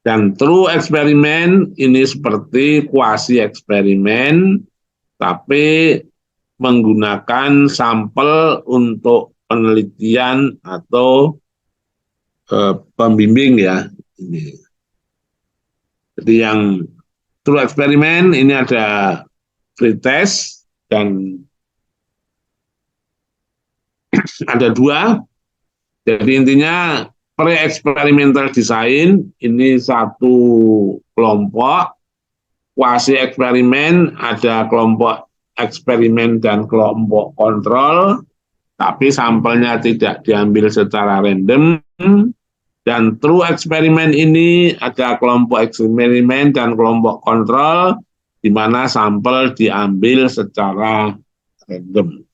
Dan true eksperimen ini seperti kuasi eksperimen, tapi menggunakan sampel untuk penelitian atau pembimbing ya. Ini. Jadi yang true eksperimen ini ada pretest dan ada dua. Jadi intinya pre-experimental design ini satu kelompok, kuasi eksperimen ada kelompok eksperimen dan kelompok kontrol, tapi sampelnya tidak diambil secara random. Dan true eksperimen ini ada kelompok eksperimen dan kelompok kontrol, di mana sampel diambil secara random.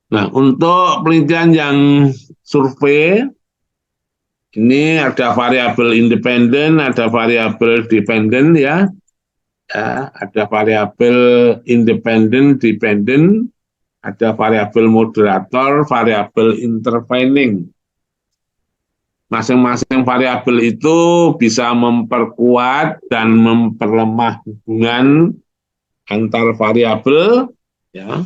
Nah, untuk penelitian yang survei, ini ada variabel independen, ada variabel dependen ya. Ada variabel independen, dependen, ada variabel moderator, variabel intervening. Masing-masing variabel itu bisa memperkuat dan memperlemah hubungan antar variabel ya.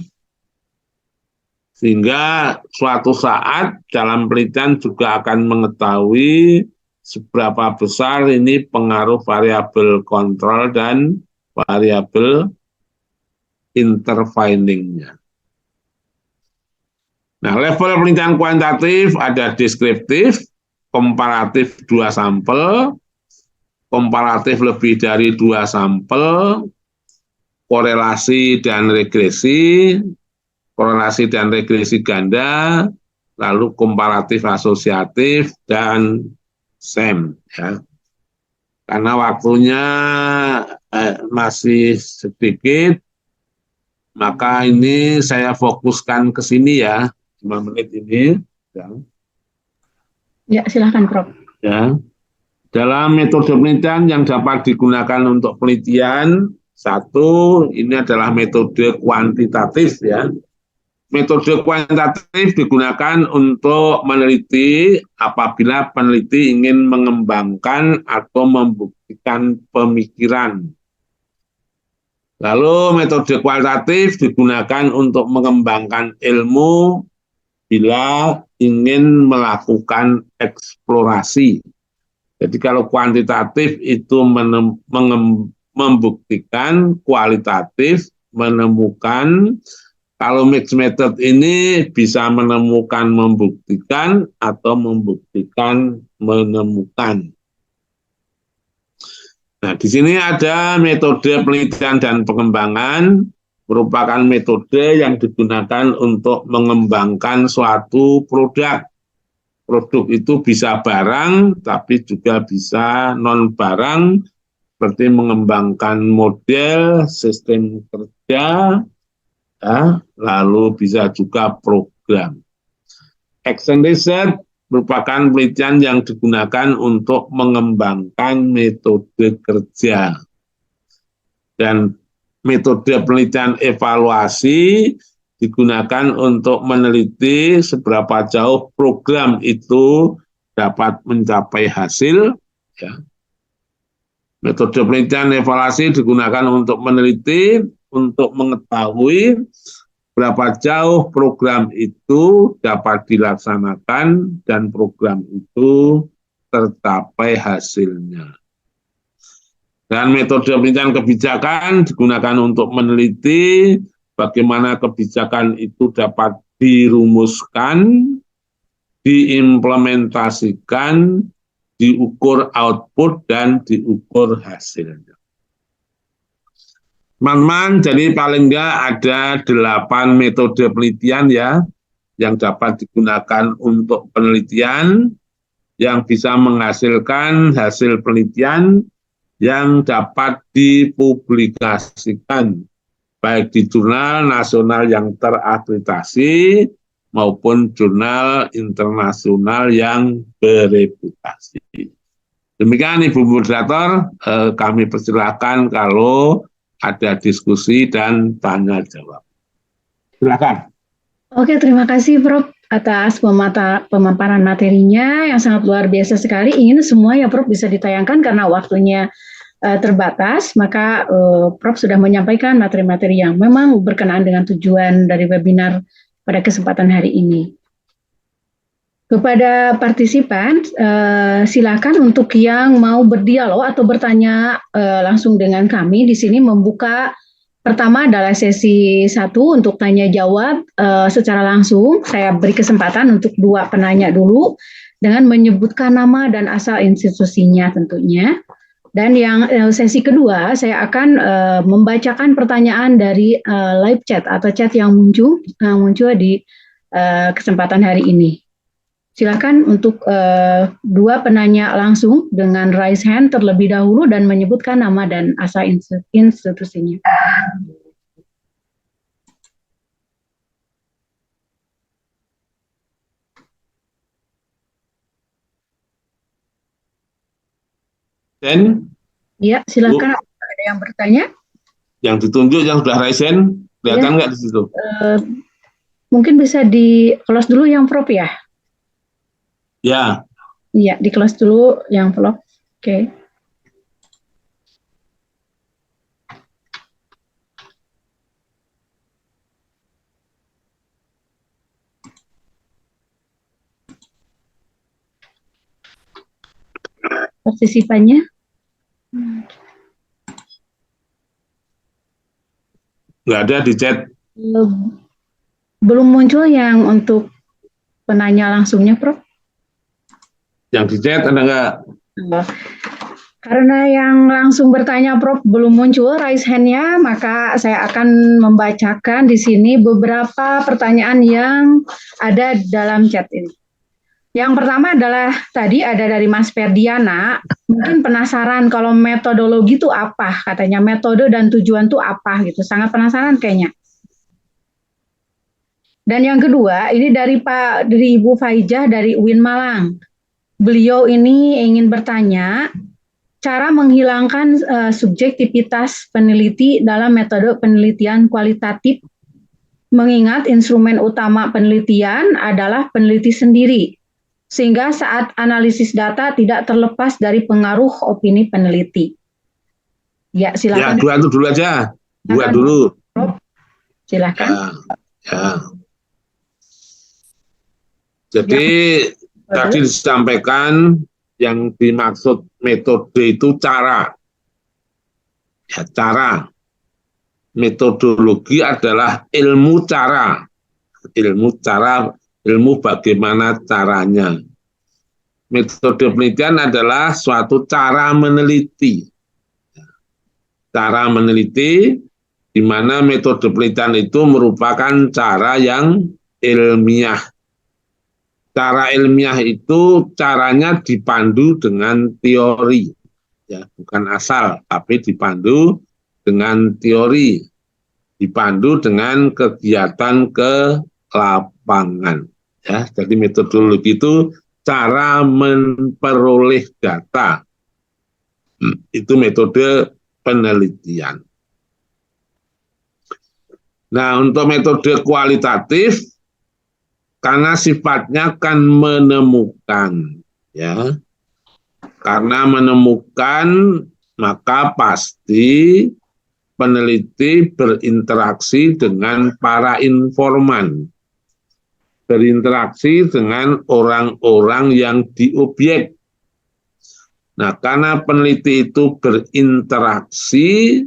Sehingga suatu saat dalam penelitian juga akan mengetahui seberapa besar ini pengaruh variabel kontrol dan variabel interveningnya. Nah, level penelitian kuantitatif ada deskriptif, komparatif 2 sampel, komparatif lebih dari 2 sampel, korelasi dan regresi ganda, lalu komparatif asosiatif, dan SEM. Ya. Karena waktunya masih sedikit, maka ini saya fokuskan ke sini ya, 5 menit ini. Ya, silahkan Prof. Ya. Dalam metode penelitian yang dapat digunakan untuk penelitian, satu, ini adalah metode kuantitatif ya. Metode kuantitatif digunakan untuk meneliti apabila peneliti ingin mengembangkan atau membuktikan pemikiran. Lalu metode kualitatif digunakan untuk mengembangkan ilmu bila ingin melakukan eksplorasi. Jadi kalau kuantitatif itu membuktikan, kualitatif menemukan. Kalau mixed method ini bisa menemukan, membuktikan, atau membuktikan, menemukan. Nah, di sini ada metode penelitian dan pengembangan, merupakan metode yang digunakan untuk mengembangkan suatu produk. Produk itu bisa barang, tapi juga bisa non-barang, seperti mengembangkan model, sistem kerja, ya, lalu bisa juga program. Action research merupakan penelitian yang digunakan untuk mengembangkan metode kerja. Dan metode penelitian evaluasi digunakan untuk meneliti seberapa jauh program itu dapat mencapai hasil. Ya. Metode penelitian evaluasi digunakan untuk meneliti, untuk mengetahui berapa jauh program itu dapat dilaksanakan dan program itu tercapai hasilnya. Dan metode penelitian kebijakan digunakan untuk meneliti bagaimana kebijakan itu dapat dirumuskan, diimplementasikan, diukur output, dan diukur hasilnya. Teman-teman, jadi paling enggak ada 8 metode penelitian ya, yang dapat digunakan untuk penelitian, yang bisa menghasilkan hasil penelitian yang dapat dipublikasikan, baik di jurnal nasional yang terakreditasi, maupun jurnal internasional yang bereputasi. Demikian Ibu Moderator, kami persilakan kalau ada diskusi dan tanya jawab. Silakan. Oke, terima kasih Prof atas pemaparan materinya yang sangat luar biasa sekali. Ingin semua ya Prof bisa ditayangkan karena waktunya terbatas, maka Prof sudah menyampaikan materi-materi yang memang berkenaan dengan tujuan dari webinar pada kesempatan hari ini. Kepada partisipan, silakan untuk yang mau berdialog atau bertanya langsung dengan kami di sini membuka. Pertama adalah sesi 1 untuk tanya jawab secara langsung. Saya beri kesempatan untuk 2 penanya dulu dengan menyebutkan nama dan asal institusinya tentunya. Dan yang sesi kedua saya akan membacakan pertanyaan dari live chat atau chat yang muncul di kesempatan hari ini. Silakan untuk 2 penanya langsung dengan raise hand terlebih dahulu dan menyebutkan nama dan asal institusinya. Dan ya, silakan ada yang bertanya. Yang ditunjuk yang sudah raise hand, kelihatan nggak di situ? Mungkin bisa di close dulu yang Prof ya? Ya. Iya, di close dulu yang Prof. Oke. Partisipannya? Nggak ada di chat. Belum muncul yang untuk penanya langsungnya, Prof. Yang di chat ada nggak? Karena yang langsung bertanya Prof belum muncul raise hand-nya, maka saya akan membacakan di sini beberapa pertanyaan yang ada dalam chat ini. Yang pertama adalah tadi ada dari Mas Ferdiana, mungkin penasaran kalau metodologi itu apa, katanya metode dan tujuan itu apa gitu, sangat penasaran kayaknya. Dan yang kedua, ini dari Ibu Faijah dari UIN Malang. Beliau ini ingin bertanya, cara menghilangkan subjektivitas peneliti dalam metode penelitian kualitatif, mengingat instrumen utama penelitian adalah peneliti sendiri, sehingga saat analisis data tidak terlepas dari pengaruh opini peneliti. Ya, silakan. Ya, 2 itu dulu aja. 2 dulu. Silakan. Ya. Jadi tadi disampaikan yang dimaksud metode itu cara. Ya, cara. Metodologi adalah ilmu cara. Ilmu bagaimana caranya. Metode penelitian adalah suatu cara meneliti. Cara meneliti, di mana metode penelitian itu merupakan cara yang ilmiah. Cara ilmiah itu caranya dipandu dengan teori, ya, bukan asal, tapi dipandu dengan teori, dipandu dengan kegiatan ke lapangan. Ya, jadi metodologi itu cara memperoleh data. Itu metode penelitian. Nah, untuk metode kualitatif, karena sifatnya kan menemukan, ya. Karena menemukan, maka pasti peneliti berinteraksi dengan para informan, berinteraksi dengan orang-orang yang diobjek. Nah, karena peneliti itu berinteraksi,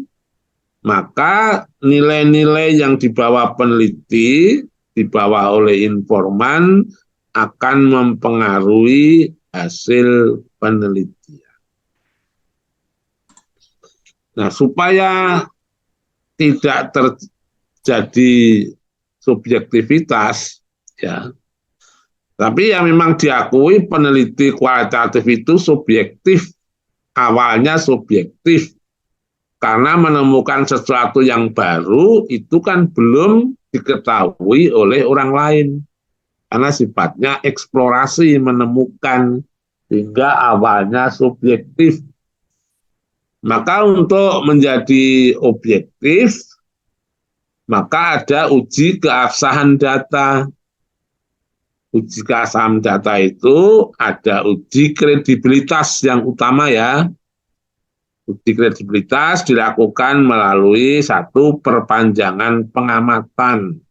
maka nilai-nilai yang dibawa peneliti, dibawa oleh informan, akan mempengaruhi hasil penelitian. Nah, supaya tidak terjadi subjektivitas, ya, tapi yang memang diakui peneliti kualitatif itu subjektif, awalnya subjektif, karena menemukan sesuatu yang baru itu kan belum diketahui oleh orang lain, karena sifatnya eksplorasi, menemukan, sehingga awalnya subjektif. Maka untuk menjadi objektif, maka ada uji keabsahan data. Uji keabsahan data itu ada uji kredibilitas yang utama ya. Uji kredibilitas dilakukan melalui satu perpanjangan pengamatan.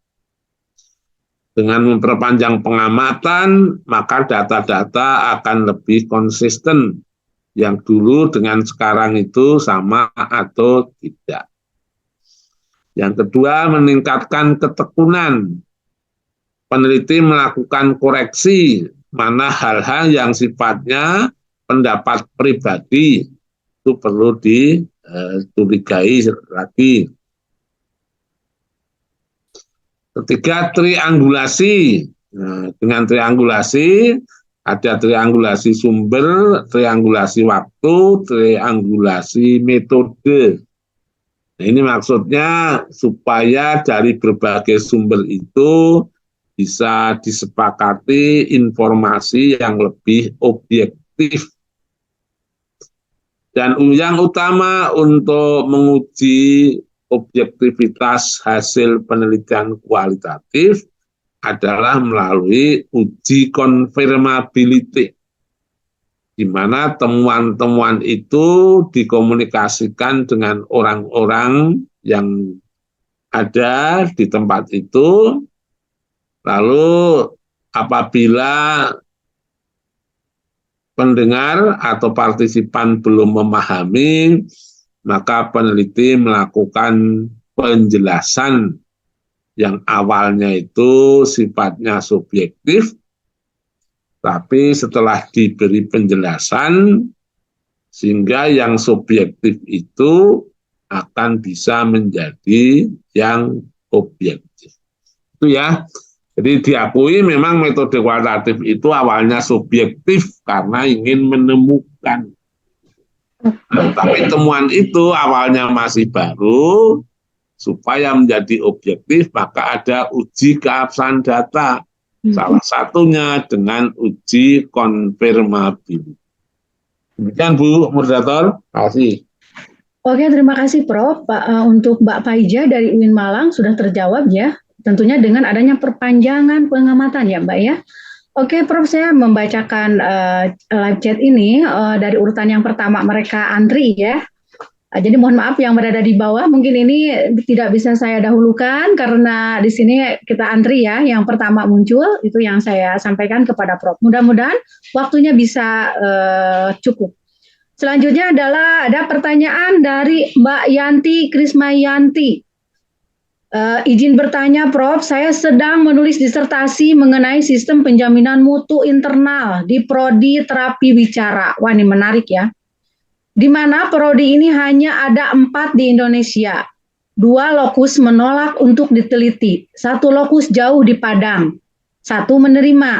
Dengan memperpanjang pengamatan, maka data-data akan lebih konsisten. Yang dulu dengan sekarang itu sama atau tidak. Yang kedua, meningkatkan ketekunan. Peneliti melakukan koreksi mana hal-hal yang sifatnya pendapat pribadi itu perlu dicurigai lagi. Ketiga, triangulasi. Nah, dengan triangulasi ada triangulasi sumber, triangulasi waktu, triangulasi metode. Nah, ini maksudnya supaya dari berbagai sumber itu bisa disepakati informasi yang lebih objektif. Dan yang utama untuk menguji objektivitas hasil penelitian kualitatif adalah melalui uji konfirmability, di mana temuan-temuan itu dikomunikasikan dengan orang-orang yang ada di tempat itu. Lalu apabila pendengar atau partisipan belum memahami, maka peneliti melakukan penjelasan yang awalnya itu sifatnya subjektif, tapi setelah diberi penjelasan, sehingga yang subjektif itu akan bisa menjadi yang objektif. Itu ya. Jadi diakui memang metode kualitatif itu awalnya subjektif karena ingin menemukan. Nah, tapi temuan itu awalnya masih baru, supaya menjadi objektif maka ada uji keabsahan data. Salah satunya dengan uji konfirmabilitas. Demikian Bu Moderator, terima kasih. Oke, terima kasih Prof. Untuk Mbak Faiza dari UIN Malang sudah terjawab ya. Tentunya dengan adanya perpanjangan pengamatan ya Mbak ya. Oke Prof, saya membacakan live chat ini dari urutan yang pertama mereka antri ya. Jadi mohon maaf yang berada di bawah, mungkin ini tidak bisa saya dahulukan karena di sini kita antri ya. Yang pertama muncul itu yang saya sampaikan kepada Prof. Mudah-mudahan waktunya bisa cukup. Selanjutnya adalah ada pertanyaan dari Mbak Yanti Krismayanti. Izin bertanya Prof, saya sedang menulis disertasi mengenai sistem penjaminan mutu internal di Prodi Terapi Bicara. Wah ini menarik ya. Di mana prodi ini hanya ada 4 di Indonesia. 2 lokus menolak untuk diteliti. 1 lokus jauh di Padang. 1 menerima.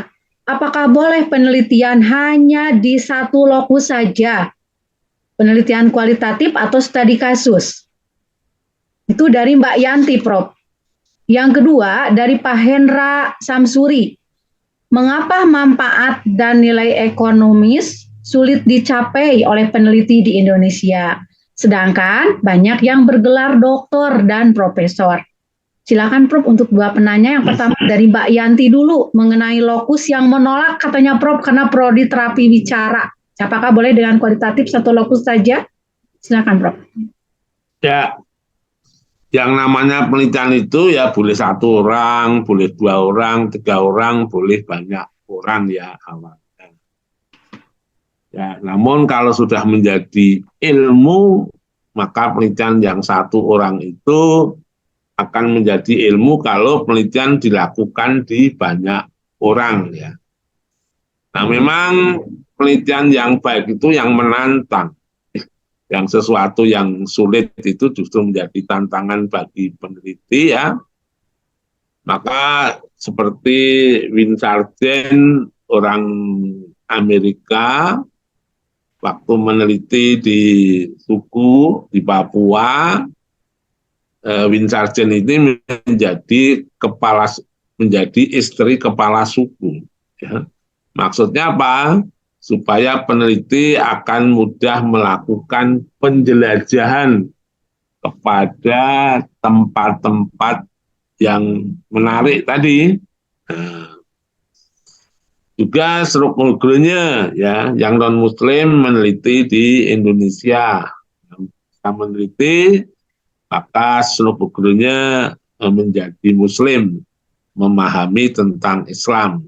Apakah boleh penelitian hanya di 1 lokus saja? Penelitian kualitatif atau studi kasus? Itu dari Mbak Yanti, Prof. Yang kedua, dari Pak Hendra Samsuri. Mengapa manfaat dan nilai ekonomis sulit dicapai oleh peneliti di Indonesia? Sedangkan banyak yang bergelar doktor dan profesor. Silakan Prof untuk 2 penanya. Yang pertama dari Mbak Yanti dulu mengenai lokus yang menolak katanya Prof karena prodi terapi bicara. Apakah boleh dengan kualitatif 1 lokus saja? Silakan Prof. Ya, yang namanya penelitian itu ya boleh 1 orang, boleh 2 orang, 3 orang, boleh banyak orang ya awalnya. Ya, namun kalau sudah menjadi ilmu, maka penelitian yang 1 orang itu akan menjadi ilmu kalau penelitian dilakukan di banyak orang ya. Nah, memang penelitian yang baik itu yang menantang. Yang sesuatu yang sulit itu justru menjadi tantangan bagi peneliti ya. Maka seperti Win Sargent, orang Amerika, waktu meneliti di suku di Papua, Win Sargent ini menjadi istri kepala suku. Ya. Maksudnya apa? Supaya peneliti akan mudah melakukan penjelajahan kepada tempat-tempat yang menarik tadi. Nah, juga strukturnya ya, yang non Muslim meneliti di Indonesia, kita meneliti maka strukturnya menjadi Muslim, memahami tentang Islam,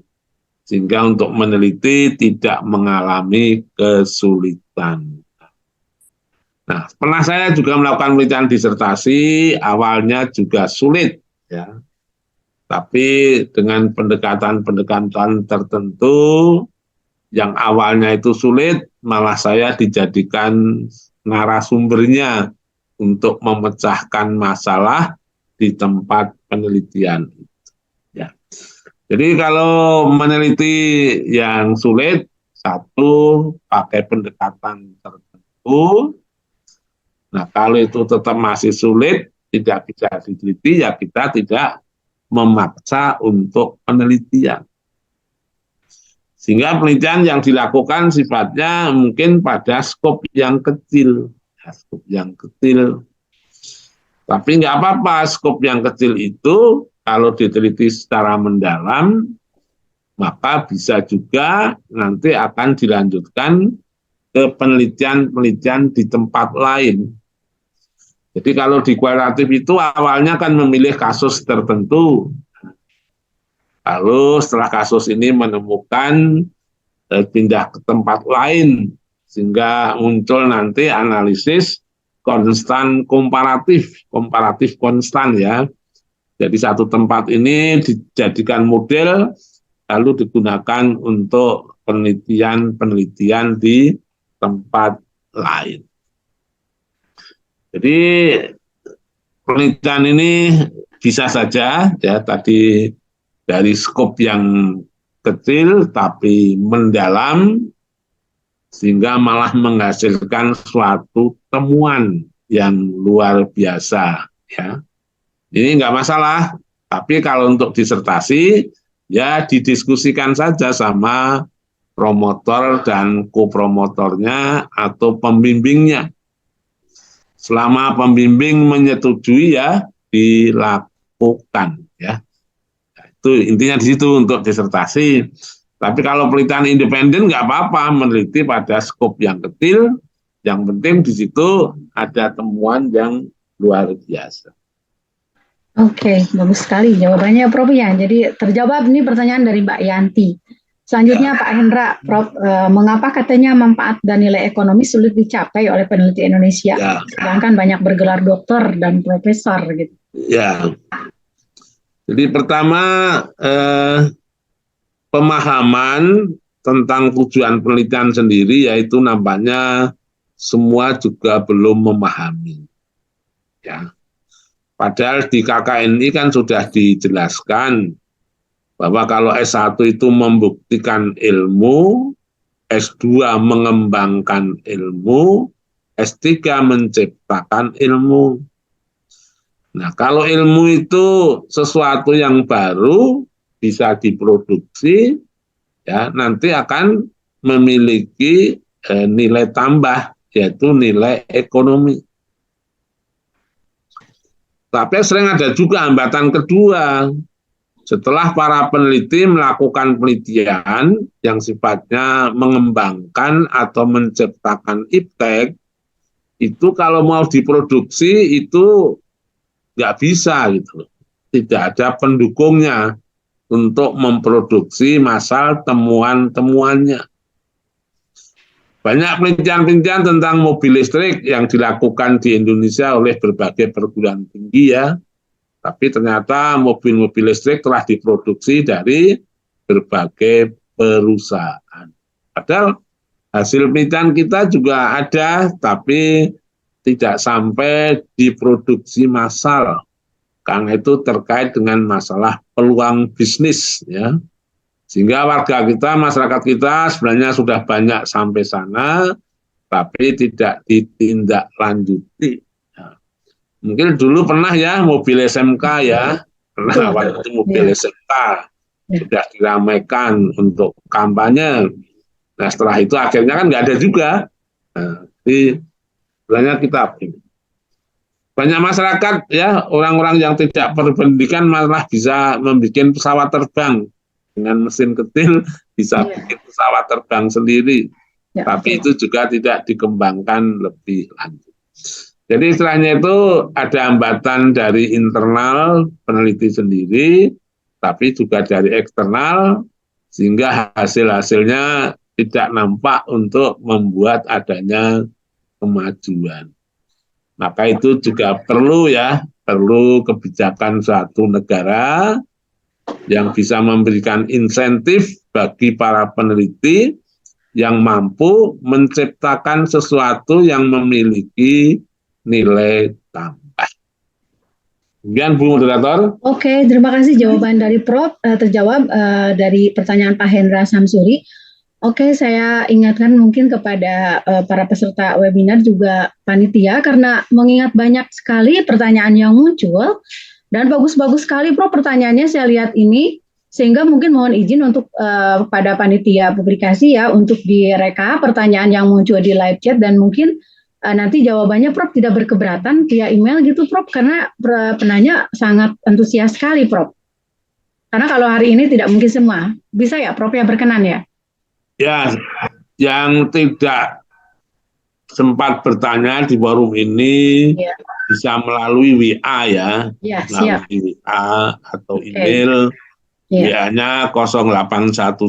sehingga untuk meneliti tidak mengalami kesulitan. Nah, pernah saya juga melakukan penelitian disertasi, awalnya juga sulit, ya. Tapi dengan pendekatan-pendekatan tertentu, yang awalnya itu sulit, malah saya dijadikan narasumbernya untuk memecahkan masalah di tempat penelitian. Ya. Jadi kalau meneliti yang sulit, satu, pakai pendekatan tertentu. Nah, kalau itu tetap masih sulit, tidak bisa diteliti, ya kita tidak memaksa untuk penelitian. Sehingga penelitian yang dilakukan sifatnya mungkin pada skop yang kecil. Ya, skop yang kecil. Tapi nggak apa-apa, skop yang kecil itu kalau diteliti secara mendalam, maka bisa juga nanti akan dilanjutkan ke penelitian-penelitian di tempat lain. Jadi kalau di kualitatif itu awalnya kan memilih kasus tertentu. Lalu setelah kasus ini menemukan pindah ke tempat lain, sehingga muncul nanti analisis konstan komparatif konstan ya. Jadi satu tempat ini dijadikan model, lalu digunakan untuk penelitian-penelitian di tempat lain. Jadi penelitian ini bisa saja ya tadi dari skop yang kecil tapi mendalam, sehingga malah menghasilkan suatu temuan yang luar biasa ya. Ini nggak masalah, tapi kalau untuk disertasi ya didiskusikan saja sama promotor dan kopromotornya atau pembimbingnya. Selama pembimbing menyetujui ya dilakukan ya. Itu intinya di situ untuk disertasi. Tapi kalau penelitian independen nggak apa-apa, meneliti pada skop yang kecil, yang penting di situ ada temuan yang luar biasa. Oke, bagus sekali jawabannya Prof ya. Jadi terjawab nih pertanyaan dari Mbak Yanti. Selanjutnya Pak Hendra, Prof, mengapa katanya manfaat dan nilai ekonomi sulit dicapai oleh peneliti Indonesia, sedangkan banyak bergelar doktor dan profesor gitu? Ya, jadi pertama pemahaman tentang tujuan penelitian sendiri, yaitu nampaknya semua juga belum memahami. Ya, padahal di KKNI kan sudah dijelaskan bahwa kalau S1 itu membuktikan ilmu, S2 mengembangkan ilmu, S3 menciptakan ilmu. Nah, kalau ilmu itu sesuatu yang baru, bisa diproduksi, ya nanti akan memiliki nilai tambah, yaitu nilai ekonomi. Tapi sering ada juga hambatan kedua. Setelah para peneliti melakukan penelitian yang sifatnya mengembangkan atau menciptakan iptek, itu kalau mau diproduksi itu nggak bisa gitu. Tidak ada pendukungnya untuk memproduksi masal temuan-temuannya. Banyak penelitian-penelitian tentang mobil listrik yang dilakukan di Indonesia oleh berbagai perguruan tinggi ya. Tapi ternyata mobil-mobil listrik telah diproduksi dari berbagai perusahaan. Padahal hasil penelitian kita juga ada, tapi tidak sampai diproduksi massal. Karena itu terkait dengan masalah peluang bisnis, ya. Sehingga warga kita, masyarakat kita sebenarnya sudah banyak sampai sana, tapi tidak ditindaklanjuti. Mungkin dulu pernah ya mobil SMK ya, pernah waktu mobil SMK sudah diramaikan untuk kampanye. Nah setelah itu akhirnya kan nggak ada juga. Nah, jadi sebenarnya kita Banyak masyarakat ya, orang-orang yang tidak berpendidikan malah bisa membuat pesawat terbang dengan mesin kecil, bisa bikin pesawat terbang sendiri. Tapi itu juga tidak dikembangkan lebih lanjut. Jadi istilahnya itu ada hambatan dari internal peneliti sendiri, tapi juga dari eksternal, sehingga hasil-hasilnya tidak nampak untuk membuat adanya kemajuan. Maka itu juga perlu kebijakan suatu negara yang bisa memberikan insentif bagi para peneliti yang mampu menciptakan sesuatu yang memiliki nilai tambah. Demikian Bu Moderator. Oke, terima kasih jawaban dari Prof. Terjawab dari pertanyaan Pak Hendra Samsuri. Oke, saya ingatkan mungkin kepada para peserta webinar juga panitia karena mengingat banyak sekali pertanyaan yang muncul dan bagus-bagus sekali Prof pertanyaannya saya lihat ini sehingga mungkin mohon izin untuk pada panitia publikasi ya untuk direka pertanyaan yang muncul di live chat dan mungkin nanti jawabannya Prof tidak berkeberatan via email gitu Prof karena penanya sangat antusias sekali Prof. Karena kalau hari ini tidak mungkin semua. Bisa ya Prof ya berkenan ya? Ya, yang tidak sempat bertanya di forum ini bisa melalui WA ya, melalui WA atau email. WA-nya 0811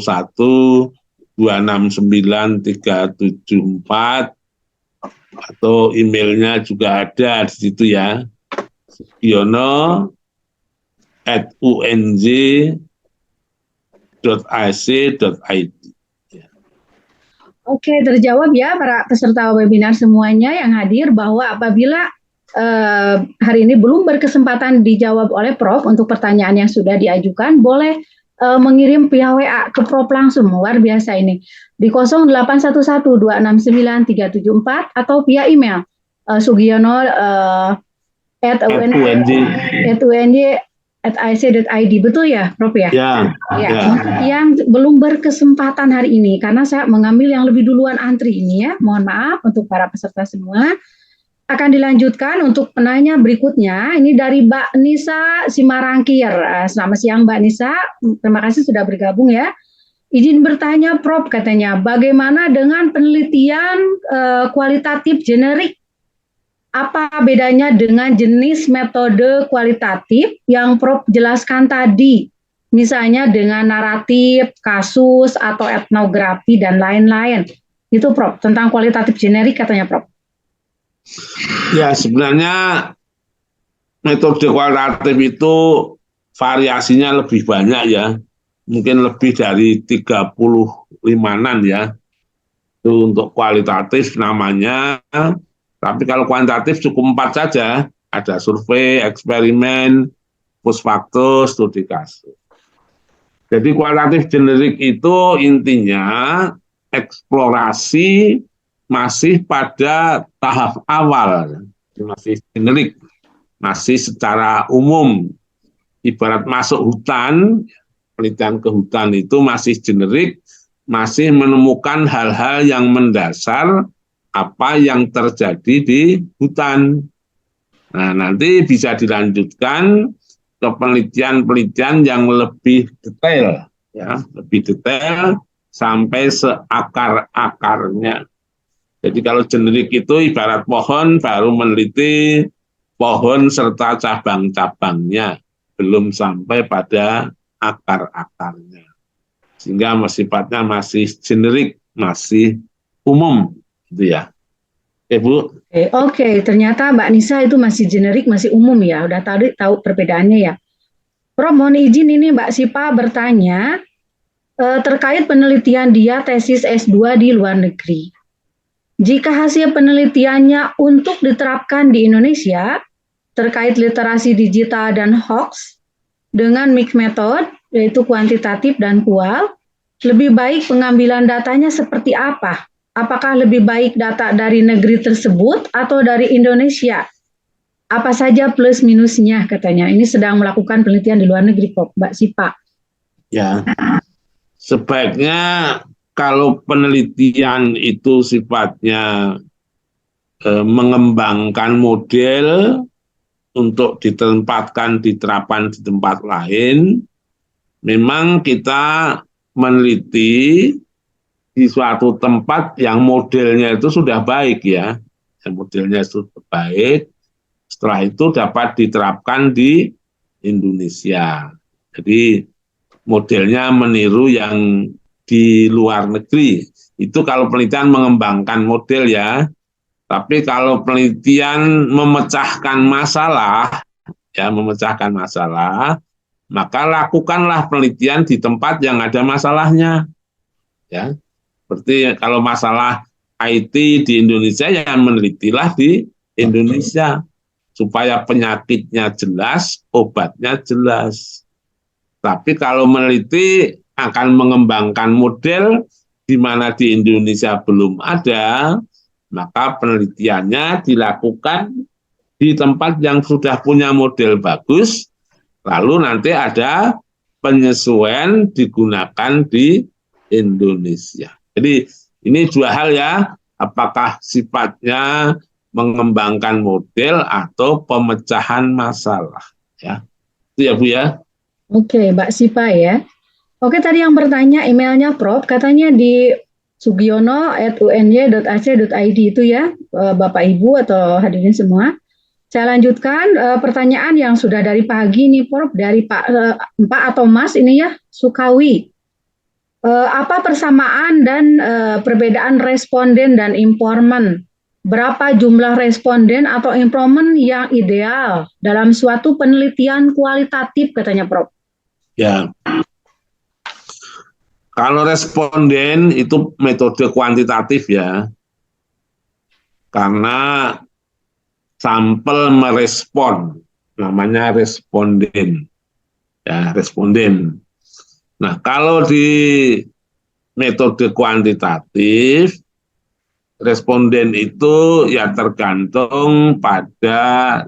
269 374 atau emailnya juga ada di situ ya, sugiono@unj.ac.id. Oke, terjawab ya para peserta webinar semuanya yang hadir bahwa apabila hari ini belum berkesempatan dijawab oleh Prof untuk pertanyaan yang sudah diajukan, boleh mengirim via WA ke Prof langsung, luar biasa ini, di 0811269374 atau via email sugiono@unj.ac.id, betul ya, Prof ya? Ya. Yang belum berkesempatan hari ini, karena saya mengambil yang lebih duluan antri ini ya, mohon maaf untuk para peserta semua. Akan dilanjutkan untuk penanya berikutnya, ini dari Mbak Nisa Simarangkir. Selamat siang Mbak Nisa, terima kasih sudah bergabung ya. Izin bertanya Prof katanya, bagaimana dengan penelitian kualitatif generik? Apa bedanya dengan jenis metode kualitatif yang Prof jelaskan tadi? Misalnya dengan naratif, kasus, atau etnografi, dan lain-lain. Itu Prof, tentang kualitatif generik katanya Prof. Ya, sebenarnya metode kualitatif itu variasinya lebih banyak ya. Mungkin lebih dari 35-an ya. Itu untuk kualitatif namanya. Tapi kalau kuantitatif cukup 4 saja. Ada survei, eksperimen, post facto, studi kasus. Jadi kualitatif generik itu intinya eksplorasi masih pada tahap awal, masih generik, masih secara umum. Ibarat masuk hutan, penelitian ke hutan itu masih generik, masih menemukan hal-hal yang mendasar apa yang terjadi di hutan. Nah, nanti bisa dilanjutkan ke penelitian-penelitian yang lebih detail, ya, lebih detail sampai seakar-akarnya. Jadi kalau generik itu ibarat pohon, baru meneliti pohon serta cabang-cabangnya, belum sampai pada akar-akarnya. Sehingga sifatnya masih generik, masih umum, gitu ya. Bu. Oke, ternyata Mbak Nisa itu masih generik, masih umum ya. Udah tadi tahu perbedaannya ya. Prof, mohon izin ini Mbak Sipa bertanya terkait penelitian dia tesis S2 di luar negeri. Jika hasil penelitiannya untuk diterapkan di Indonesia terkait literasi digital dan hoax dengan mixed method, yaitu kuantitatif dan kual, lebih baik pengambilan datanya seperti apa? Apakah lebih baik data dari negeri tersebut atau dari Indonesia? Apa saja plus minusnya katanya? Ini sedang melakukan penelitian di luar negeri, Mbak Sipa. Ya, sebaiknya kalau penelitian itu sifatnya mengembangkan model untuk diterapkan di tempat lain, memang kita meneliti di suatu tempat yang modelnya itu sudah baik ya, yang modelnya sudah baik, setelah itu dapat diterapkan di Indonesia. Jadi modelnya meniru yang di luar negeri. Itu kalau penelitian mengembangkan model ya. Tapi kalau penelitian memecahkan masalah, ya memecahkan masalah, maka lakukanlah penelitian di tempat yang ada masalahnya. Ya, seperti kalau masalah IT di Indonesia, ya menelitilah di Indonesia supaya penyakitnya jelas, obatnya jelas. Tapi kalau meneliti akan mengembangkan model di mana di Indonesia belum ada, maka penelitiannya dilakukan di tempat yang sudah punya model bagus, lalu nanti ada penyesuaian digunakan di Indonesia. Jadi ini dua hal ya, apakah sifatnya mengembangkan model atau pemecahan masalah. Ya, itu ya Bu ya. Oke, Mbak Sipa ya. Oke, tadi yang bertanya emailnya Prof, katanya di sugiono@uny.ac.id itu ya, Bapak Ibu atau hadirin semua. Saya lanjutkan pertanyaan yang sudah dari pagi nih Prof, dari Pak atau Mas ini ya, Sukawi. Apa persamaan dan perbedaan responden dan informan? Berapa jumlah responden atau informan yang ideal dalam suatu penelitian kualitatif katanya Prof? Ya, kalau responden itu metode kuantitatif ya, karena sampel merespon, namanya responden. Ya, responden. Nah, kalau di metode kuantitatif, responden itu ya tergantung pada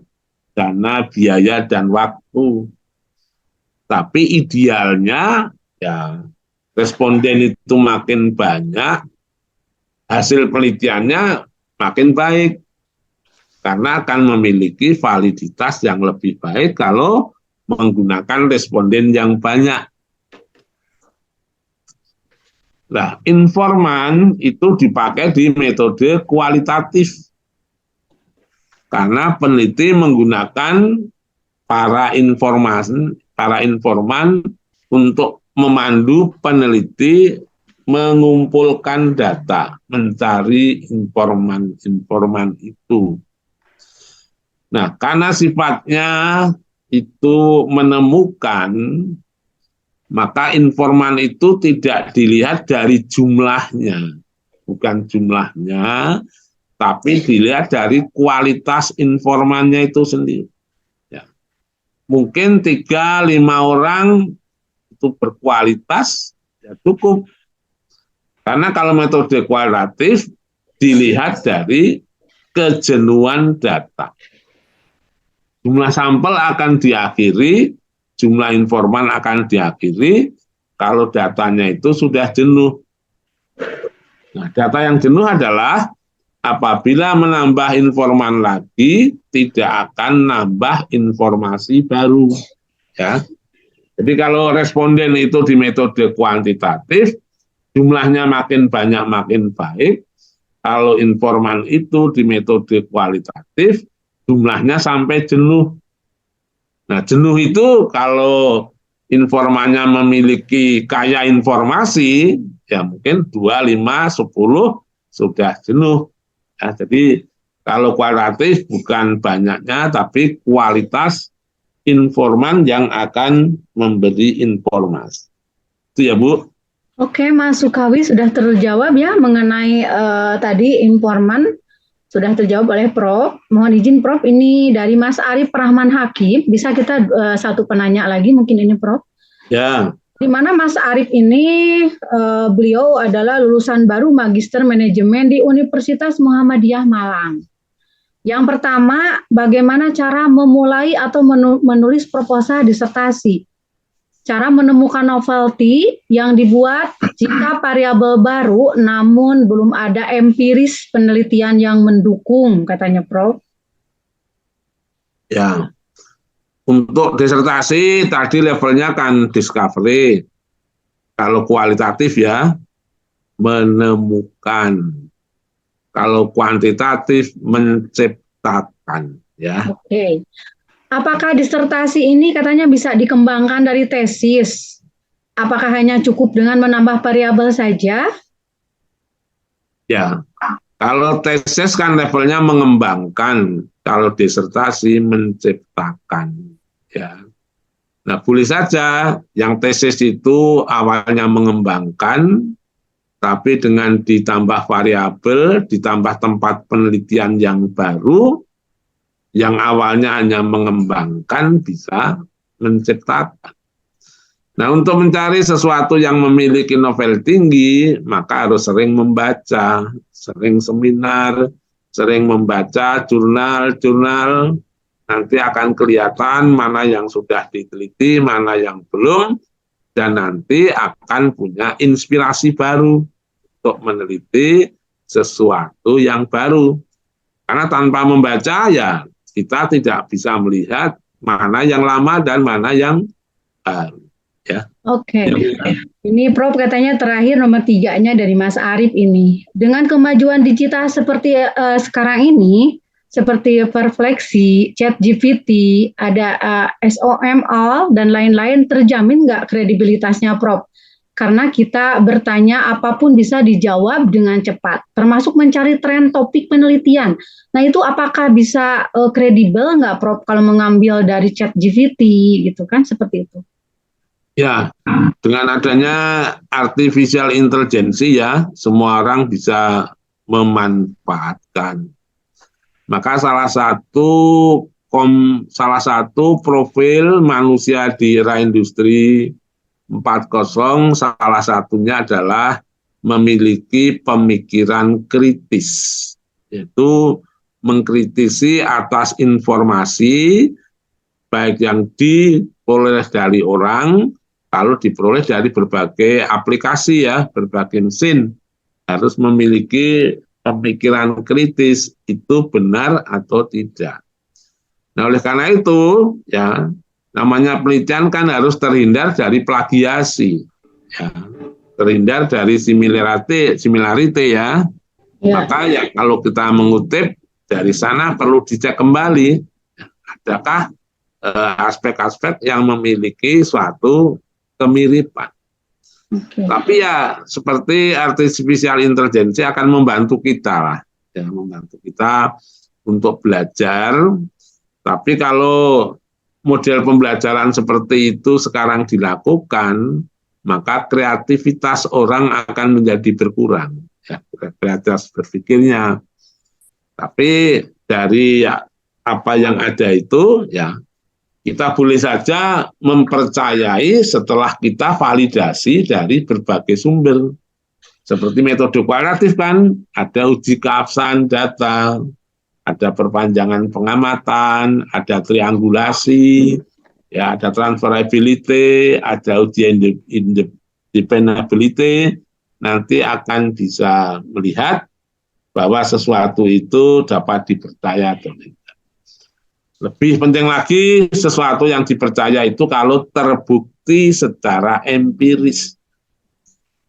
dana, biaya, dan waktu. Tapi idealnya ya responden itu makin banyak, hasil penelitiannya makin baik. Karena akan memiliki validitas yang lebih baik kalau menggunakan responden yang banyak. Nah, informan itu dipakai di metode kualitatif. Karena peneliti menggunakan para informan untuk memandu peneliti mengumpulkan data, mencari informan itu. Nah, karena sifatnya itu menemukan, maka informan itu tidak dilihat dari jumlahnya, bukan jumlahnya, tapi dilihat dari kualitas informannya itu sendiri. Ya. Mungkin 3-5 orang itu berkualitas, ya cukup. Karena kalau metode kualitatif dilihat dari kejenuhan data. Jumlah sampel akan diakhiri, jumlah informan akan diakhiri kalau datanya itu sudah jenuh. Nah, data yang jenuh adalah apabila menambah informan lagi, tidak akan nambah informasi baru. Ya. Jadi kalau responden itu di metode kuantitatif, jumlahnya makin banyak makin baik. Kalau informan itu di metode kualitatif, jumlahnya sampai jenuh. Nah, jenuh itu kalau informannya memiliki kaya informasi, ya mungkin 2, 5, 10 sudah jenuh. Ya, jadi kalau kualitatif bukan banyaknya, tapi kualitas informan yang akan memberi informasi. Itu ya Bu. Oke, Mas Sukawi sudah terjawab ya mengenai tadi informan sudah terjawab oleh Prof. Mohon izin Prof, ini dari Mas Arif Rahman Hakim, bisa kita satu penanya lagi mungkin ini Prof? Ya. Di mana Mas Arif ini beliau adalah lulusan baru Magister Manajemen di Universitas Muhammadiyah Malang. Yang pertama, bagaimana cara memulai atau menulis proposal disertasi? Cara menemukan novelty yang dibuat jika variabel baru namun belum ada empiris penelitian yang mendukung, katanya Prof. Ya, Untuk disertasi tadi levelnya kan discovery. Kalau kualitatif ya menemukan. Kalau kuantitatif menciptakan ya. Oke. Apakah disertasi ini katanya bisa dikembangkan dari tesis? Apakah hanya cukup dengan menambah variabel saja? Ya. Kalau tesis kan levelnya mengembangkan, kalau disertasi menciptakan ya. Nah, boleh saja yang tesis itu awalnya mengembangkan, tapi dengan ditambah variabel, ditambah tempat penelitian yang baru, yang awalnya hanya mengembangkan bisa menciptakan. Nah, untuk mencari sesuatu yang memiliki novel tinggi, maka harus sering membaca, sering seminar, sering membaca jurnal-jurnal, nanti akan kelihatan mana yang sudah diteliti, mana yang belum, dan nanti akan punya inspirasi baru untuk meneliti sesuatu yang baru. Karena tanpa membaca ya kita tidak bisa melihat mana yang lama dan mana yang baru. Ya. Oke, ini Prof katanya terakhir nomor 3-nya dari Mas Arief ini. Dengan kemajuan digital seperti sekarang ini, seperti Perfleksi, ChatGPT, ada SOML dan lain-lain, terjamin nggak kredibilitasnya Prof? Karena kita bertanya apapun bisa dijawab dengan cepat, termasuk mencari tren topik penelitian. Nah itu apakah bisa kredibel nggak Prof kalau mengambil dari ChatGPT gitu kan seperti itu? Ya, dengan adanya artificial intelligence ya, semua orang bisa memanfaatkan. Maka salah satu profil manusia di era industri 4.0 salah satunya adalah memiliki pemikiran kritis, yaitu mengkritisi atas informasi baik yang diperoleh dari orang, kalau diperoleh dari berbagai aplikasi ya, berbagai mesin, harus memiliki pemikiran kritis, itu benar atau tidak. Nah, oleh karena itu, ya, namanya penelitian kan harus terhindar dari plagiasi, ya, terhindar dari similarity ya. Maka ya kalau kita mengutip dari sana perlu dicek kembali, adakah aspek-aspek yang memiliki suatu kemiripan. Tapi ya seperti artificial intelligence akan membantu kita lah, ya, membantu kita untuk belajar. Tapi kalau model pembelajaran seperti itu sekarang dilakukan, maka kreativitas orang akan menjadi berkurang, ya, kreativitas berpikirnya. Tapi dari ya, apa yang ada itu, ya kita boleh saja mempercayai setelah kita validasi dari berbagai sumber. Seperti metode kualitatif kan, ada uji keabsahan data, ada perpanjangan pengamatan, ada triangulasi, ya, ada transferability, ada uji dependability, nanti akan bisa melihat bahwa sesuatu itu dapat dipercaya atau tidak. Lebih penting lagi, sesuatu yang dipercaya itu kalau terbukti secara empiris.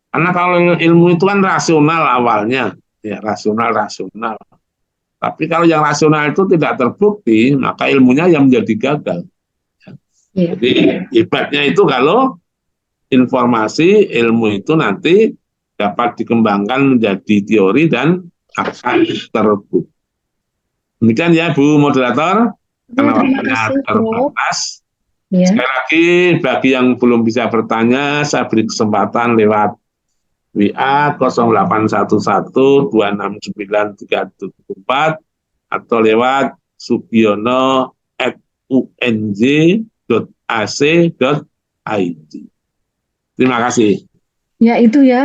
Karena kalau ilmu itu kan rasional awalnya, ya rasional. Tapi kalau yang rasional itu tidak terbukti, maka ilmunya yang menjadi gagal. Ya. Jadi hebatnya itu kalau informasi ilmu itu nanti dapat dikembangkan menjadi teori dan akan terbukti. Demikian ya Bu Moderator. Karena waktunya terbatas. Ya. Sekali lagi bagi yang belum bisa bertanya, saya beri kesempatan lewat WA 0811269374 atau lewat sugiono@unj.ac.id. Terima kasih. Ya itu ya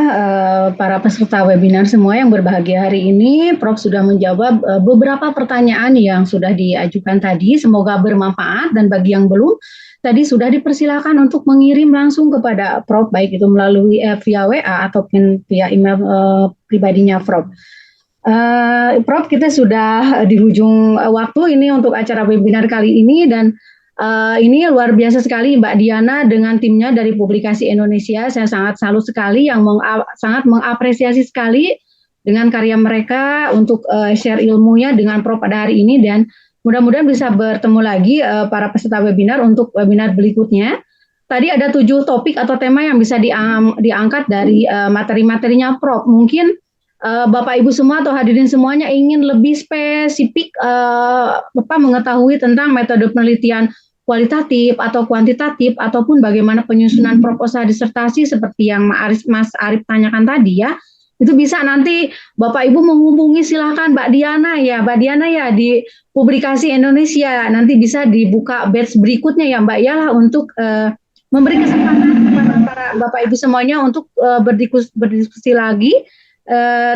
para peserta webinar semua yang berbahagia hari ini, Prof sudah menjawab beberapa pertanyaan yang sudah diajukan tadi. Semoga bermanfaat dan bagi yang belum, tadi sudah dipersilakan untuk mengirim langsung kepada Prof baik itu melalui via WA ataupun via email pribadinya Prof. Prof kita sudah di ujung waktu ini untuk acara webinar kali ini dan Ini luar biasa sekali Mbak Diana dengan timnya dari Publikasi Indonesia. Saya sangat salut sekali, sangat mengapresiasi sekali dengan karya mereka untuk share ilmunya dengan Prof pada hari ini, dan mudah-mudahan bisa bertemu lagi para peserta webinar untuk webinar berikutnya. Tadi ada 7 topik atau tema yang bisa diangkat dari materi-materinya Prof. Mungkin Bapak Ibu semua atau hadirin semuanya ingin lebih spesifik mengetahui tentang metode penelitian kualitatif atau kuantitatif ataupun bagaimana penyusunan proposal disertasi seperti yang Mas Arif tanyakan tadi ya. Itu bisa nanti Bapak Ibu menghubungi silahkan Mbak Diana ya di Publikasi Indonesia. Nanti bisa dibuka batch berikutnya ya Mbak ya untuk memberi kesempatan kepada para Bapak Ibu semuanya untuk berdiskusi lagi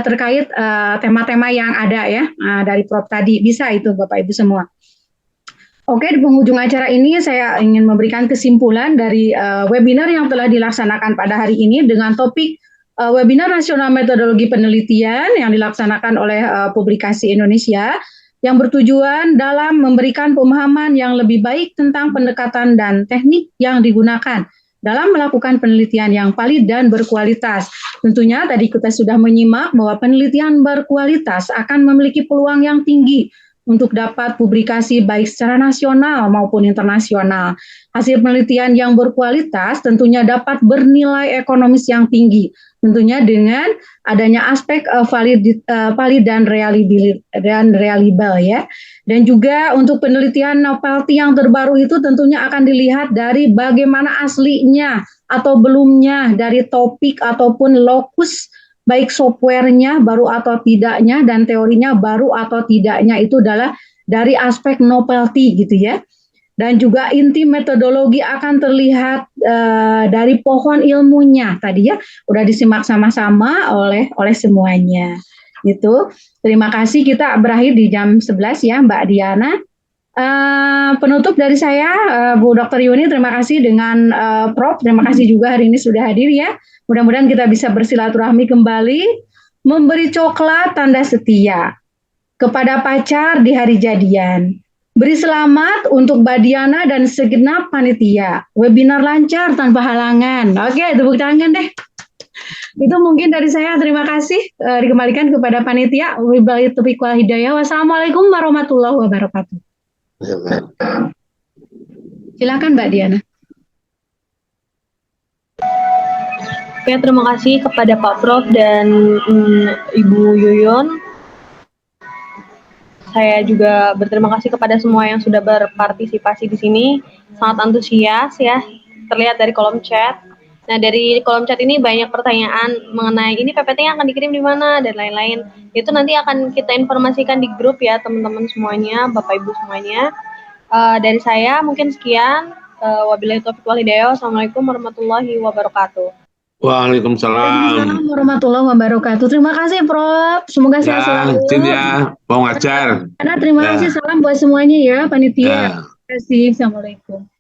terkait tema-tema yang ada ya dari Prof tadi. Bisa itu Bapak Ibu semua. Oke, di penghujung acara ini saya ingin memberikan kesimpulan dari webinar yang telah dilaksanakan pada hari ini dengan topik webinar nasional metodologi penelitian yang dilaksanakan oleh Publikasi Indonesia yang bertujuan dalam memberikan pemahaman yang lebih baik tentang pendekatan dan teknik yang digunakan dalam melakukan penelitian yang valid dan berkualitas. Tentunya tadi kita sudah menyimak bahwa penelitian berkualitas akan memiliki peluang yang tinggi untuk dapat publikasi baik secara nasional maupun internasional. Hasil penelitian yang berkualitas tentunya dapat bernilai ekonomis yang tinggi, tentunya dengan adanya aspek valid dan reliable ya. Dan juga untuk penelitian novelty yang terbaru itu tentunya akan dilihat dari bagaimana aslinya atau belumnya dari topik ataupun lokus, baik softwarenya baru atau tidaknya dan teorinya baru atau tidaknya itu adalah dari aspek novelty gitu ya. Dan juga inti metodologi akan terlihat dari pohon ilmunya tadi ya, udah disimak sama-sama oleh semuanya. Gitu. Terima kasih, kita berakhir di jam 11 ya Mbak Diana. Penutup dari saya Bu Dr. Yuni, terima kasih dengan Prof. Terima kasih juga hari ini sudah hadir ya. Mudah-mudahan kita bisa bersilaturahmi kembali, memberi coklat tanda setia kepada pacar di hari jadian. Beri selamat untuk Mbak Diana dan segenap panitia. Webinar lancar tanpa halangan. Oke, tepuk tangan deh. Itu mungkin dari saya. Terima kasih. Dikembalikan kepada panitia. Wabillahi taufiq wal hidayah. Wassalamualaikum warahmatullahi wabarakatuh. Silakan Mbak Diana. Oke, terima kasih kepada Pak Prof dan Ibu Yuyun. Saya juga berterima kasih kepada semua yang sudah berpartisipasi di sini. Sangat antusias ya, terlihat dari kolom chat. Nah, dari kolom chat ini banyak pertanyaan mengenai ini PPT-nya akan dikirim di mana dan lain-lain. Itu nanti akan kita informasikan di grup ya, teman-teman semuanya, Bapak Ibu semuanya. Dari saya mungkin sekian. Wabillahi taufiq wal hidayah. Wassalamualaikum warahmatullahi wabarakatuh. Waalaikumsalam warahmatullahi wabarakatuh. Terima kasih Prof. Semoga sehat selalu. Ya, mau ngajar. Terima kasih, salam buat semuanya ya panitia. Terima kasih. Assalamualaikum.